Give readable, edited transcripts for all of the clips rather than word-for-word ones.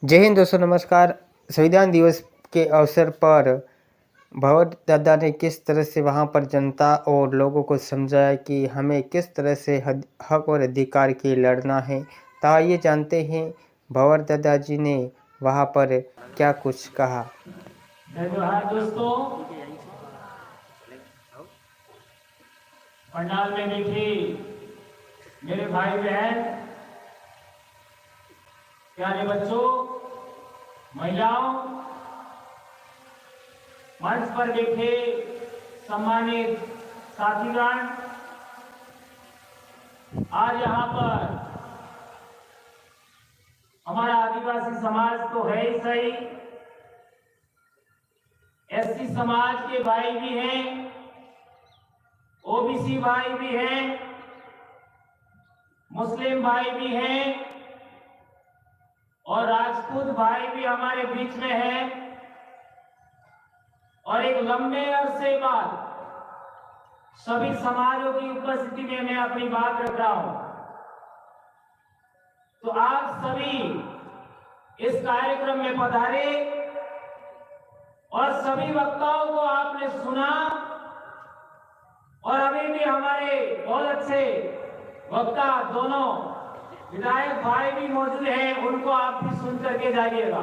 जय हिंद दोस्तों, नमस्कार। संविधान दिवस के अवसर पर भगवत दादा ने किस तरह से वहाँ पर जनता और लोगों को समझाया कि हमें किस तरह से हक और अधिकार के लिए लड़ना है। तो आइए जानते हैं भगवत दादा जी ने वहाँ पर क्या कुछ कहा। जय जोहार दोस्तों। पंडाल में बैठे मेरे भाई बहन, प्यारे बच्चों, महिलाओं, मंच पर बैठे सम्मानित साथीगण, आज यहाँ पर हमारा आदिवासी समाज तो है ही सही, एससी समाज के भाई भी हैं, ओबीसी भाई भी हैं, मुस्लिम भाई भी हैं और राजपूत भाई भी हमारे बीच में है। और एक लंबे अरसे बाद सभी समाजों की उपस्थिति में मैं अपनी बात रख रहा हूं। तो आप सभी इस कार्यक्रम में पधारे और सभी वक्ताओं को आपने सुना और अभी भी हमारे बहुत अच्छे वक्ता दोनों विधायक भाई भी मौजूद हैं, उनको आप भी सुन करके जाइएगा।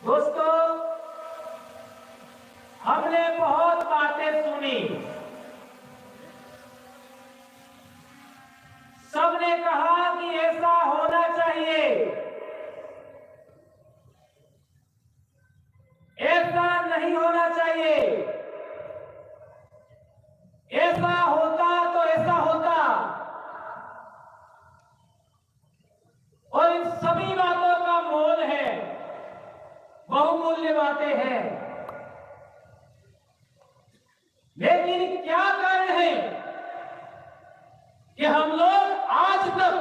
दोस्तों, हमने बहुत बातें सुनी, सबने कहा कि ऐसा होना चाहिए, ऐसा नहीं होना चाहिए, ऐसा होता तो ऐसा होता। और इन सभी बातों का मोल है, बहुमूल्य बातें हैं। लेकिन क्या कारण है कि हम लोग आज तक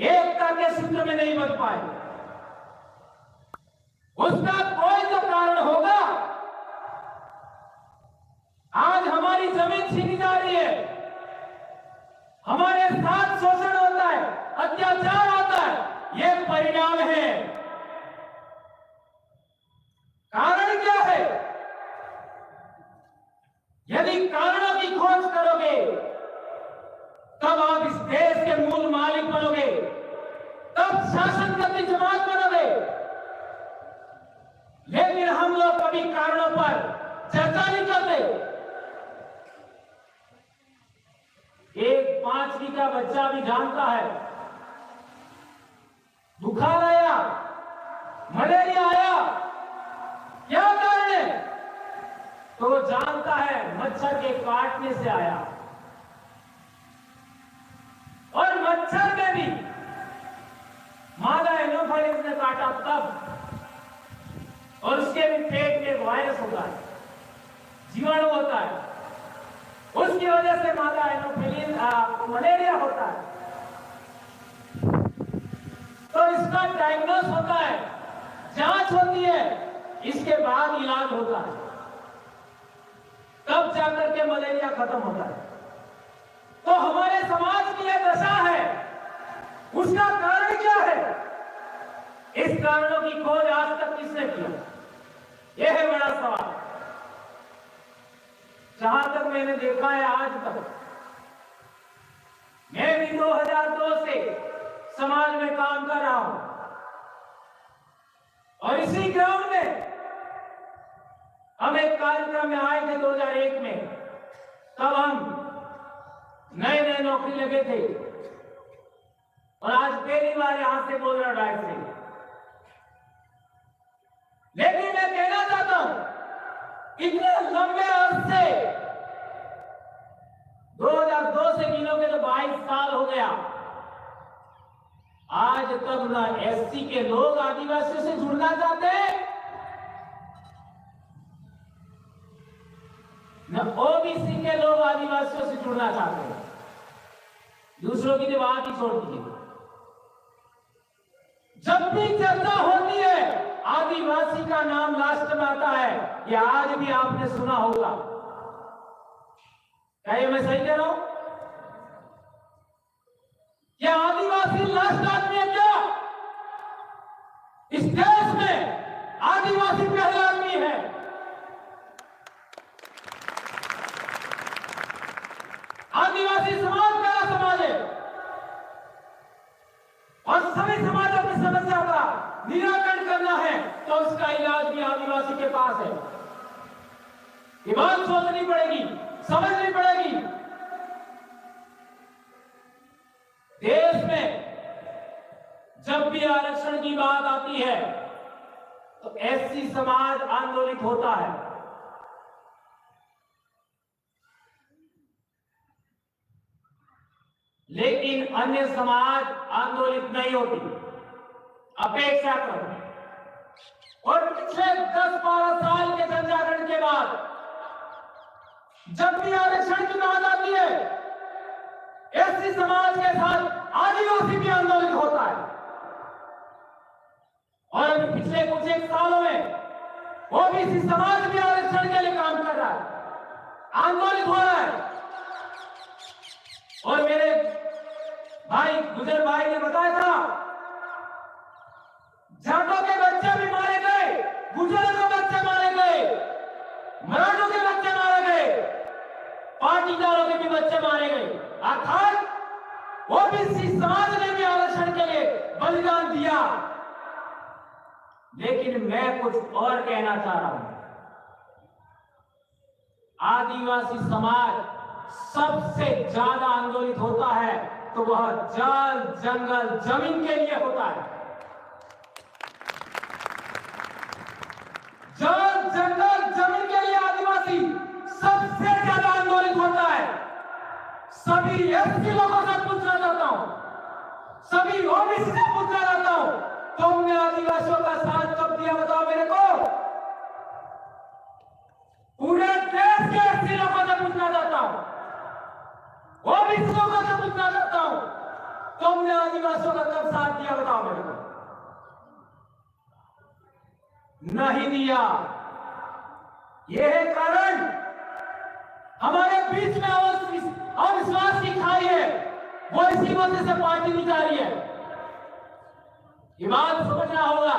एकता के सूत्र में नहीं बच पाए? उसका कोई तो कारण होगा। आज हमारी जमीन छीनी जा रही है, हमारे साथ शोषण होता है, अत्याचार होता है, ये परिणाम है। कारण क्या है? यदि कारणों की खोज करोगे तब आप इस देश के मूल मालिक बनोगे, तब शासन करती जमात बनोगे। लेकिन हम लोग कभी कारणों पर चर्चा नहीं करते। एक 5वीं का बच्चा भी जानता है, बुखार आया, मलेरिया आया, क्या कारण है? तो वो जानता है मच्छर के काटने से आया। और मच्छर में भी मादा एनोफाइलिस ने काटा तब, और उसके भी पेट में वायरस होता है, जीवाणु होता है, उसकी वजह से मादा एनोफिलिस मलेरिया होता है। तो इसका डायग्नोस होता है, जांच होती है, इसके बाद इलाज होता है, तब जाकर के मलेरिया खत्म होता है। तो हमारे समाज की यह दशा है, उसका कारण क्या है? इस कारणों की खोज आज तक किसने किया? यह है बड़ा सवाल। जहां तक मैंने देखा है आज तक, मैं भी 2002 से समाज में काम कर रहा हूं और इसी ग्राउंड में हम एक कार्यक्रम में आए थे 2001 में। तब हम नए नए नौकरी लगे थे और आज पहली बार यहां से बोल रहा डायरेक्ट से। लेकिन मैं कहना चाहता हूं, इतने लंबे अरसे 2002 से गिनोगे तो 22 साल हो गया, आज तक न एससी के लोग आदिवासियों से जुड़ना चाहते हैं, न ओबीसी के लोग आदिवासियों से जुड़ना चाहते हैं। दूसरों की तो बात ही छोड़ दीजिए। जब भी चर्चा होती है, आदिवासी का नाम लास्ट में आता है। ये आज भी आपने सुना होगा। क्या ये मैं सही कह रहा हूं? क्या आदिवासी लास्ट आदमी है क्या? और सभी समाजों की समस्या का निराकरण करना है तो उसका इलाज भी आदिवासी के पास है। ये बात सोचनी पड़ेगी, समझनी पड़ेगी। देश में जब भी आरक्षण की बात आती है तो एससी समाज आंदोलित होता है, लेकिन अन्य समाज आंदोलित नहीं होती, अपेक्षा करते। और पिछले 10-12 साल के जनजागरण के बाद जब भी आरक्षण की बात आती है, एससी समाज के साथ आदिवासी भी आंदोलित होता है। और अभी पिछले कुछ एक सालों में ओबीसी समाज भी आरक्षण के लिए काम कर रहा है, आंदोलित हो रहा है। और मेरे भाई गुजर भाई ने बताया था, जाटों के बच्चे भी मारे गए, गुजरों के बच्चे मारे गए, मराठों के बच्चे मारे गए, पाटीदारों के भी बच्चे मारे गए। अर्थात ओबीसी समाज ने भी आरक्षण के लिए बलिदान दिया। लेकिन मैं कुछ और कहना चाह रहा हूं। आदिवासी समाज सबसे ज्यादा आंदोलित होता है तो वह जल, जंगल, जमीन के लिए होता है। जल, जंगल, जमीन के लिए आदिवासी सबसे ज्यादा आंदोलित होता है। सभी एससी लोगों से पूछना चाहता हूं, सभी ओबीसी से पूछना चाहता हूं, तुमने आदिवासियों का साथ कब दिया बताओ मेरे को। पूरे देश के एससी लोगों से पूछना चाहता हूं, ओबीसी लोगों से पूछना चाहता हूं, तुमने आदिवासियों का कब साथ दिया बताओ मेरे को। नहीं दिया। यह है कारण हमारे बीच में अविश्वास की खाई है, वो इसी वजह से पार्टी नहीं जा रही है। ये बात समझना होगा।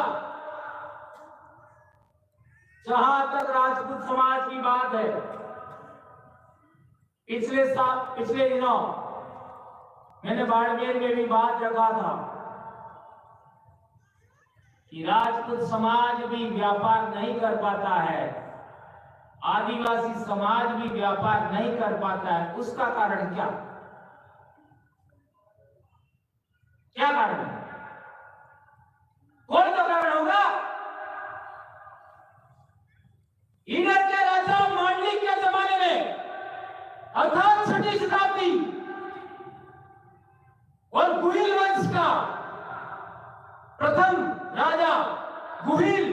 जहां तक राजपूत समाज की बात है, पिछले दिनों मैंने बाड़मेर में भी बात रखा था कि राजपूत समाज भी व्यापार नहीं कर पाता है, आदिवासी समाज भी व्यापार नहीं कर पाता है। उसका कारण क्या कारण है? कोई तो कारण होगा। इधर के राजा मांडलिक के जमाने में अर्थात 6वीं शताब्दी और गुहिल वंश का प्रथम राजा गुहिल,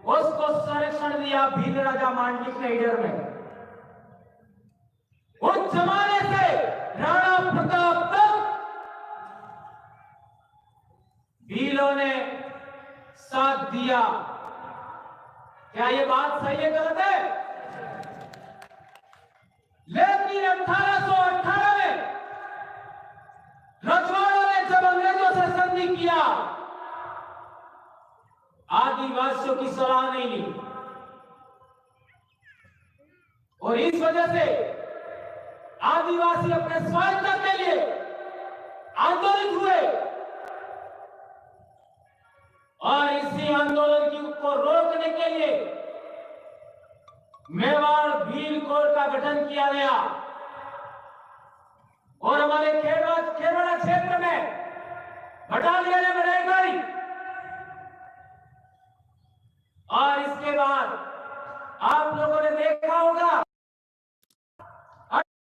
उसको संरक्षण दिया भील राजा मांडलिक ने इधर में। उस जमाने से राणा प्रताप तक भीलों ने साथ दिया। क्या ये बात सही है, गलत है? लेकिन 1818 में रजवाड़ों ने जब अंग्रेजों से संधि किया, आदिवासियों की सलाह नहीं ली और इस वजह से आदिवासी अपने स्वायत्तता के लिए आंदोलित हुए और इसी आंदोलन को रोकने के लिए मेवाड़ भील कोर का गठन किया गया और हमारे खेरवाड़ा क्षेत्र में बटालियन बनाई गई। और इसके बाद आप लोगों ने देखा होगा